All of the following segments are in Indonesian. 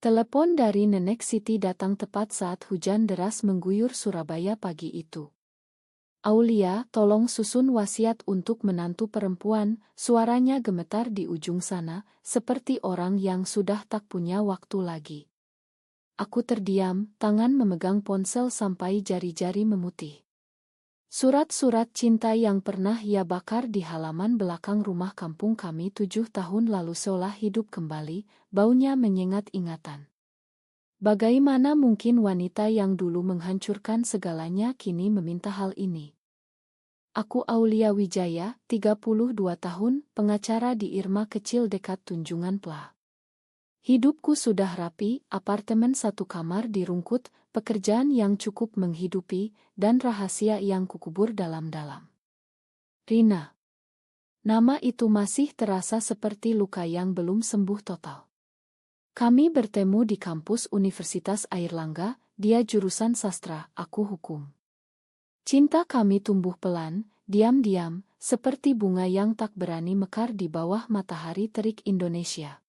Telepon dari Nenek Siti datang tepat saat hujan deras mengguyur Surabaya pagi itu. "Aulia, tolong susun wasiat untuk menantu perempuan," suaranya gemetar di ujung sana, seperti orang yang sudah tak punya waktu lagi. Aku terdiam, tangan memegang ponsel sampai jari-jari memutih. Surat-surat cinta yang pernah ia bakar di halaman belakang rumah kampung kami 7 tahun lalu seolah hidup kembali, baunya menyengat ingatan. Bagaimana mungkin wanita yang dulu menghancurkan segalanya kini meminta hal ini? Aku Aulia Wijaya, 32 tahun, pengacara di Irma kecil dekat Tunjungan Pla. Hidupku sudah rapi, apartemen 1 kamar di Rungkut, pekerjaan yang cukup menghidupi, dan rahasia yang kukubur dalam-dalam. Rina. Nama itu masih terasa seperti luka yang belum sembuh total. Kami bertemu di kampus Universitas Airlangga, dia jurusan sastra, aku hukum. Cinta kami tumbuh pelan, diam-diam, seperti bunga yang tak berani mekar di bawah matahari terik Indonesia.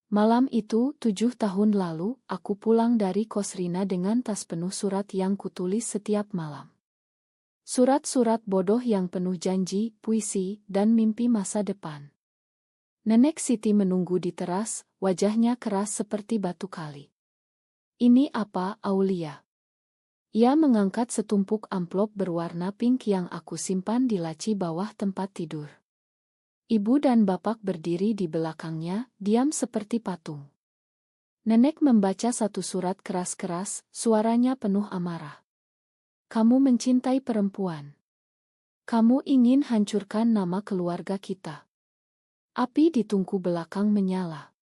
Malam itu, 7 tahun lalu, aku pulang dari kos Rina dengan tas penuh surat yang kutulis setiap malam. Surat-surat bodoh yang penuh janji, puisi, dan mimpi masa depan. Nenek Siti menunggu di teras, wajahnya keras seperti batu kali. "Ini apa, Aulia?" Ia mengangkat setumpuk amplop berwarna pink yang aku simpan di laci bawah tempat tidur. Ibu dan bapak berdiri di belakangnya, diam seperti patung. Nenek membaca satu surat keras-keras, suaranya penuh amarah. "Kamu mencintai perempuan. Kamu ingin hancurkan nama keluarga kita." Api di tungku belakang menyala.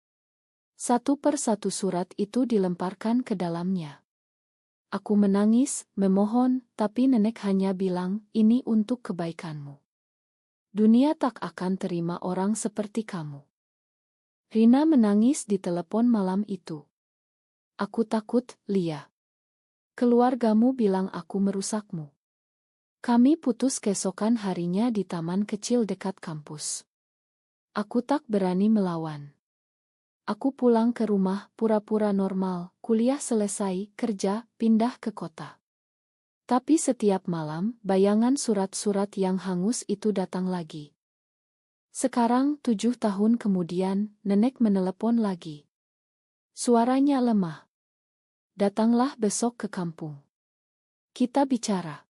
Satu persatu surat itu dilemparkan ke dalamnya. Aku menangis, memohon, tapi nenek hanya bilang, "Ini untuk kebaikanmu. Dunia tak akan terima orang seperti kamu." Rina menangis di telepon malam itu. "Aku takut, Lia. Keluargamu bilang aku merusakmu." Kami putus keesokan harinya di taman kecil dekat kampus. Aku tak berani melawan. Aku pulang ke rumah, pura-pura normal, kuliah selesai, kerja, pindah ke kota. Tapi setiap malam, bayangan surat-surat yang hangus itu datang lagi. Sekarang, 7 tahun kemudian, nenek menelepon lagi. Suaranya lemah. "Datanglah besok ke kampung. Kita bicara."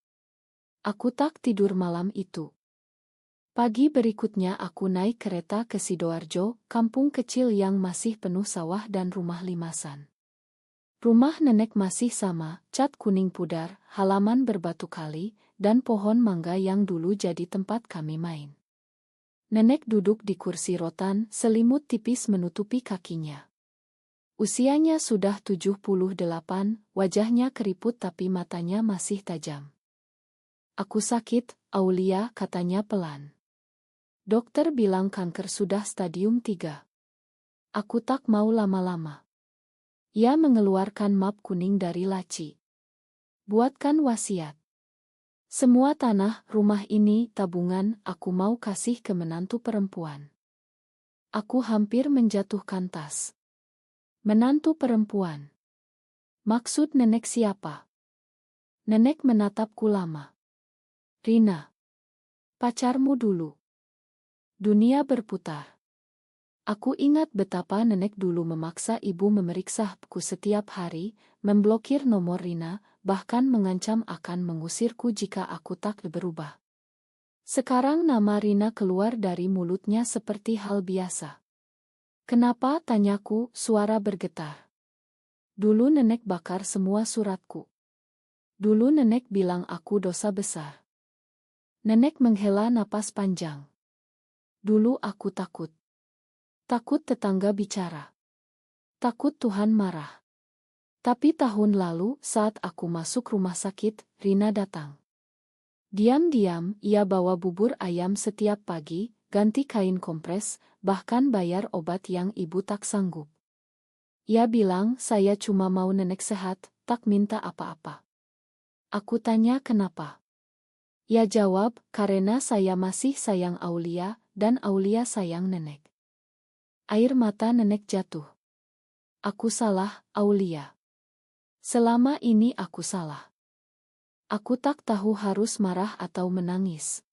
Aku tak tidur malam itu. Pagi berikutnya aku naik kereta ke Sidoarjo, kampung kecil yang masih penuh sawah dan rumah limasan. Rumah nenek masih sama, cat kuning pudar, halaman berbatu kali, dan pohon mangga yang dulu jadi tempat kami main. Nenek duduk di kursi rotan, selimut tipis menutupi kakinya. Usianya sudah 78, wajahnya keriput tapi matanya masih tajam. "Aku sakit, Aulia," katanya pelan. "Dokter bilang kanker sudah stadium 3. Aku tak mau lama-lama." Ia mengeluarkan map kuning dari laci. "Buatkan wasiat. Semua tanah, rumah ini, tabungan, aku mau kasih ke menantu perempuan." Aku hampir menjatuhkan tas. Menantu perempuan. Maksud nenek siapa? Nenek menatapku lama. "Rina. Pacarmu dulu." Dunia berputar. Aku ingat betapa nenek dulu memaksa ibu memeriksaku setiap hari, memblokir nomor Rina, bahkan mengancam akan mengusirku jika aku tak berubah. Sekarang nama Rina keluar dari mulutnya seperti hal biasa. "Kenapa?" tanyaku, suara bergetar. "Dulu nenek bakar semua suratku. Dulu nenek bilang aku dosa besar." Nenek menghela napas panjang. "Dulu aku takut. Takut tetangga bicara. Takut Tuhan marah. Tapi tahun lalu, saat aku masuk rumah sakit, Rina datang. Diam-diam, ia bawa bubur ayam setiap pagi, ganti kain kompres, bahkan bayar obat yang ibu tak sanggup. Ia bilang, saya cuma mau nenek sehat, tak minta apa-apa." Aku tanya kenapa. Ia jawab, karena saya masih sayang Aulia, dan Aulia sayang nenek. Air mata nenek jatuh. Aku salah, Aulia. Selama ini aku salah. Aku tak tahu harus marah atau menangis.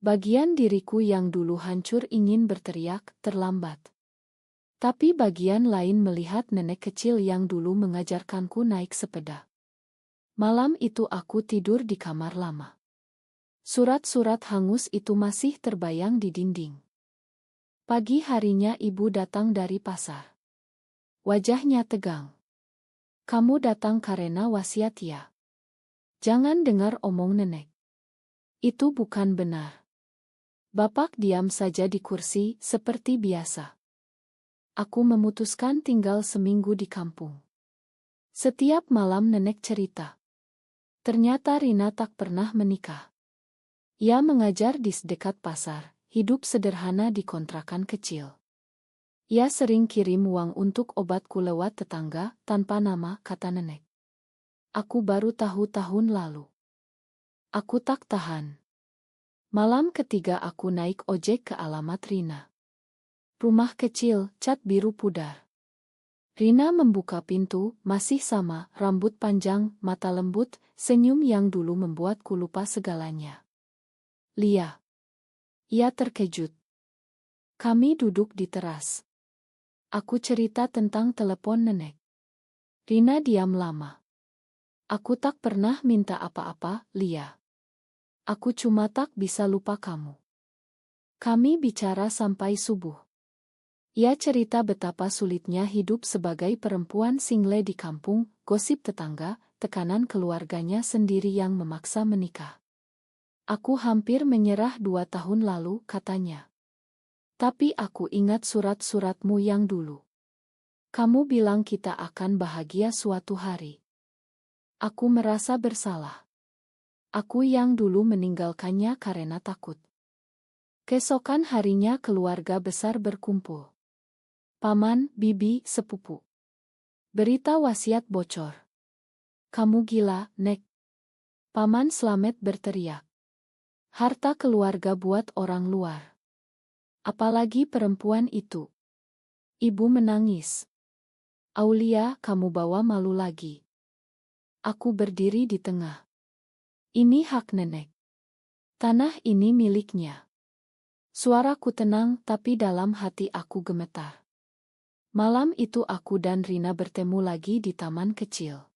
Bagian diriku yang dulu hancur ingin berteriak, terlambat. Tapi bagian lain melihat nenek kecil yang dulu mengajarkanku naik sepeda. Malam itu aku tidur di kamar lama. Surat-surat hangus itu masih terbayang di dinding. Pagi harinya ibu datang dari pasar. Wajahnya tegang. Kamu datang karena wasiat ya? Jangan dengar omong nenek. Itu bukan benar. Bapak diam saja di kursi seperti biasa. Aku memutuskan tinggal seminggu di kampung. Setiap malam nenek cerita. Ternyata Rina tak pernah menikah. Ia mengajar di dekat pasar, hidup sederhana di kontrakan kecil. Ia sering kirim uang untuk obatku lewat tetangga, tanpa nama, kata nenek. Aku baru tahu tahun lalu. Aku tak tahan. Malam ketiga aku naik ojek ke alamat Rina. Rumah kecil, cat biru pudar. Rina membuka pintu, masih sama, rambut panjang, mata lembut, senyum yang dulu membuatku lupa segalanya. Lia. Ia terkejut. Kami duduk di teras. Aku cerita tentang telepon nenek. Rina diam lama. Aku tak pernah minta apa-apa, Lia. Aku cuma tak bisa lupa kamu. Kami bicara sampai subuh. Ia cerita betapa sulitnya hidup sebagai perempuan single di kampung, gosip tetangga, tekanan keluarganya sendiri yang memaksa menikah. Aku hampir menyerah 2 tahun lalu, katanya. Tapi aku ingat surat-suratmu yang dulu. Kamu bilang kita akan bahagia suatu hari. Aku merasa bersalah. Aku yang dulu meninggalkannya karena takut. Keesokan harinya keluarga besar berkumpul. Paman, bibi, sepupu. Berita wasiat bocor. Kamu gila, Nek. Paman Slamet berteriak. Harta keluarga buat orang luar. Apalagi perempuan itu. Ibu menangis. Aulia, kamu bawa malu lagi. Aku berdiri di tengah. Ini hak nenek. Tanah ini miliknya. Suaraku tenang, tapi dalam hati aku gemetar. Malam itu aku dan Rina bertemu lagi di taman kecil.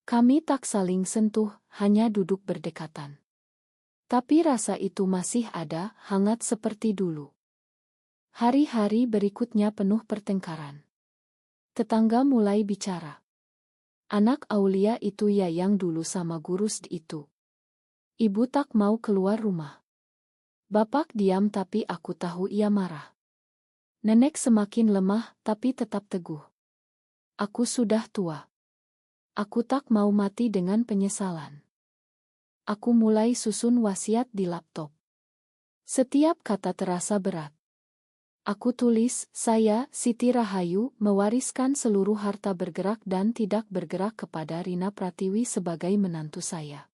Kami tak saling sentuh, hanya duduk berdekatan. Tapi rasa itu masih ada, hangat seperti dulu. Hari-hari berikutnya penuh pertengkaran. Tetangga mulai bicara. Anak Aulia itu ya yang dulu sama gurus itu. Ibu tak mau keluar rumah. Bapak diam tapi aku tahu ia marah. Nenek semakin lemah tapi tetap teguh. Aku sudah tua. Aku tak mau mati dengan penyesalan. Aku mulai susun wasiat di laptop. Setiap kata terasa berat. Aku tulis, saya, Siti Rahayu, mewariskan seluruh harta bergerak dan tidak bergerak kepada Rina Pratiwi sebagai menantu saya.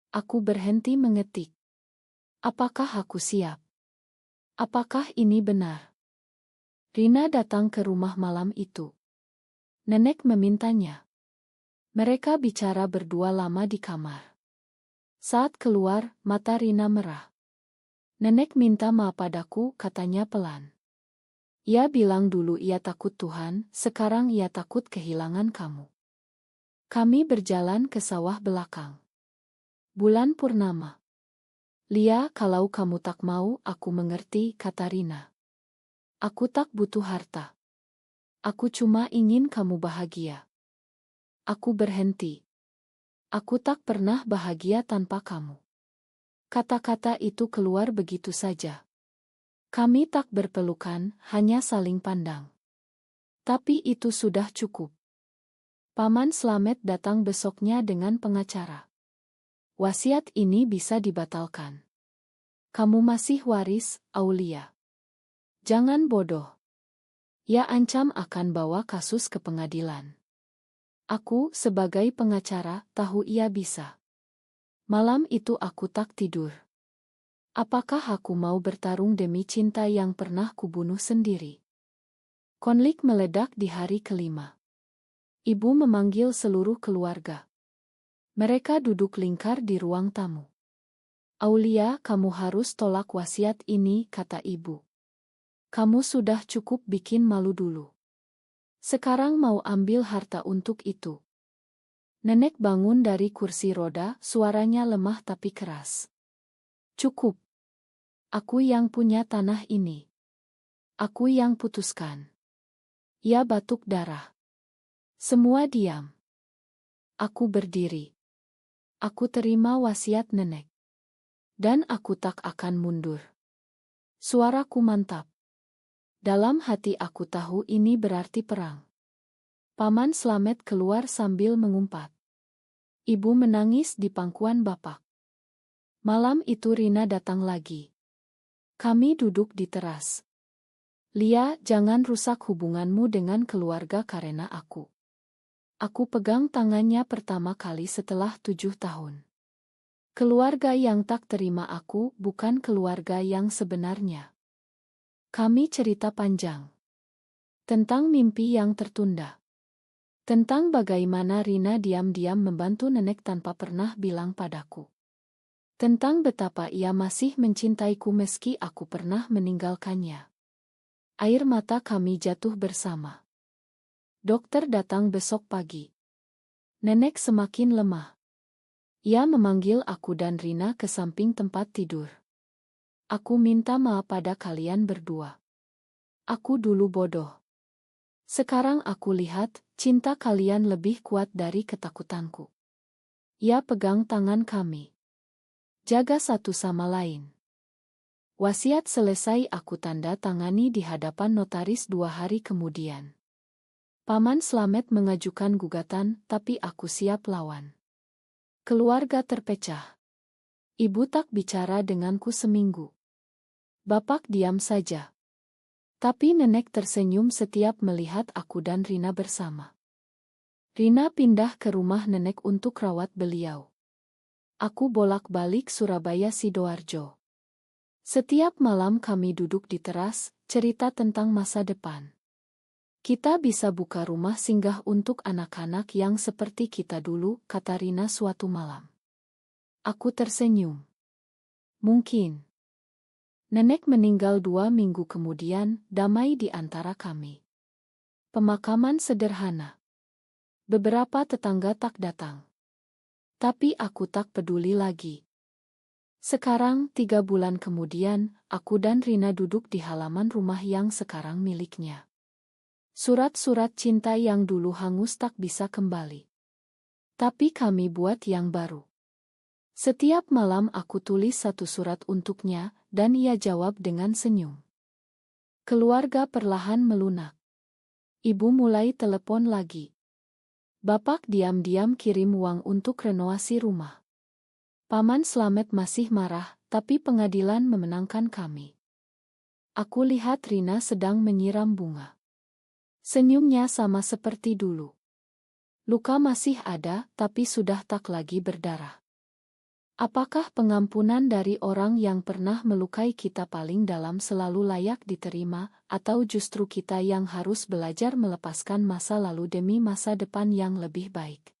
Aku berhenti mengetik. Apakah aku siap? Apakah ini benar? Rina datang ke rumah malam itu. Nenek memintanya. Mereka bicara berdua lama di kamar. Saat keluar, mata Rina merah. Nenek minta maaf padaku, katanya pelan. Ia bilang dulu ia takut Tuhan, sekarang ia takut kehilangan kamu. Kami berjalan ke sawah belakang. Bulan purnama. Lia, kalau kamu tak mau, aku mengerti, kata Rina. Aku tak butuh harta. Aku cuma ingin kamu bahagia. Aku berhenti. Aku tak pernah bahagia tanpa kamu. Kata-kata itu keluar begitu saja. Kami tak berpelukan, hanya saling pandang. Tapi itu sudah cukup. Paman Slamet datang besoknya dengan pengacara. Wasiat ini bisa dibatalkan. Kamu masih waris, Aulia. Jangan bodoh. Ia ancam akan bawa kasus ke pengadilan. Aku, sebagai pengacara, tahu ia bisa. Malam itu aku tak tidur. Apakah aku mau bertarung demi cinta yang pernah kubunuh sendiri? Konflik meledak di hari kelima. Ibu memanggil seluruh keluarga. Mereka duduk lingkar di ruang tamu. Aulia, kamu harus tolak wasiat ini, kata ibu. Kamu sudah cukup bikin malu dulu. Sekarang mau ambil harta untuk itu. Nenek bangun dari kursi roda, suaranya lemah tapi keras. Cukup. Aku yang punya tanah ini. Aku yang putuskan. Ia batuk darah. Semua diam. Aku berdiri. Aku terima wasiat nenek. Dan aku tak akan mundur. Suaraku mantap. Dalam hati aku tahu ini berarti perang. Paman Slamet keluar sambil mengumpat. Ibu menangis di pangkuan bapak. Malam itu Rina datang lagi. Kami duduk di teras. Lia, jangan rusak hubunganmu dengan keluarga karena aku. Aku pegang tangannya pertama kali setelah 7 tahun. Keluarga yang tak terima aku bukan keluarga yang sebenarnya. Kami cerita panjang. Tentang mimpi yang tertunda. Tentang bagaimana Rina diam-diam membantu nenek tanpa pernah bilang padaku. Tentang betapa ia masih mencintaiku meski aku pernah meninggalkannya. Air mata kami jatuh bersama. Dokter datang besok pagi. Nenek semakin lemah. Ia memanggil aku dan Rina ke samping tempat tidur. Aku minta maaf pada kalian berdua. Aku dulu bodoh. Sekarang aku lihat, cinta kalian lebih kuat dari ketakutanku. Ia pegang tangan kami. Jaga satu sama lain. Wasiat selesai aku tanda tangani di hadapan notaris 2 hari kemudian. Paman Slamet mengajukan gugatan, tapi aku siap lawan. Keluarga terpecah. Ibu tak bicara denganku seminggu. Bapak diam saja. Tapi nenek tersenyum setiap melihat aku dan Rina bersama. Rina pindah ke rumah nenek untuk rawat beliau. Aku bolak-balik Surabaya Sidoarjo. Setiap malam kami duduk di teras, cerita tentang masa depan. Kita bisa buka rumah singgah untuk anak-anak yang seperti kita dulu, kata Rina suatu malam. Aku tersenyum. Mungkin. Nenek meninggal 2 minggu kemudian, damai di antara kami. Pemakaman sederhana. Beberapa tetangga tak datang. Tapi aku tak peduli lagi. Sekarang 3 bulan kemudian, aku dan Rina duduk di halaman rumah yang sekarang miliknya. Surat-surat cinta yang dulu hangus tak bisa kembali. Tapi kami buat yang baru. Setiap malam aku tulis 1 surat untuknya, dan ia jawab dengan senyum. Keluarga perlahan melunak. Ibu mulai telepon lagi. Bapak diam-diam kirim uang untuk renovasi rumah. Paman Slamet masih marah, tapi pengadilan memenangkan kami. Aku lihat Rina sedang menyiram bunga. Senyumnya sama seperti dulu. Luka masih ada, tapi sudah tak lagi berdarah. Apakah pengampunan dari orang yang pernah melukai kita paling dalam selalu layak diterima, atau justru kita yang harus belajar melepaskan masa lalu demi masa depan yang lebih baik?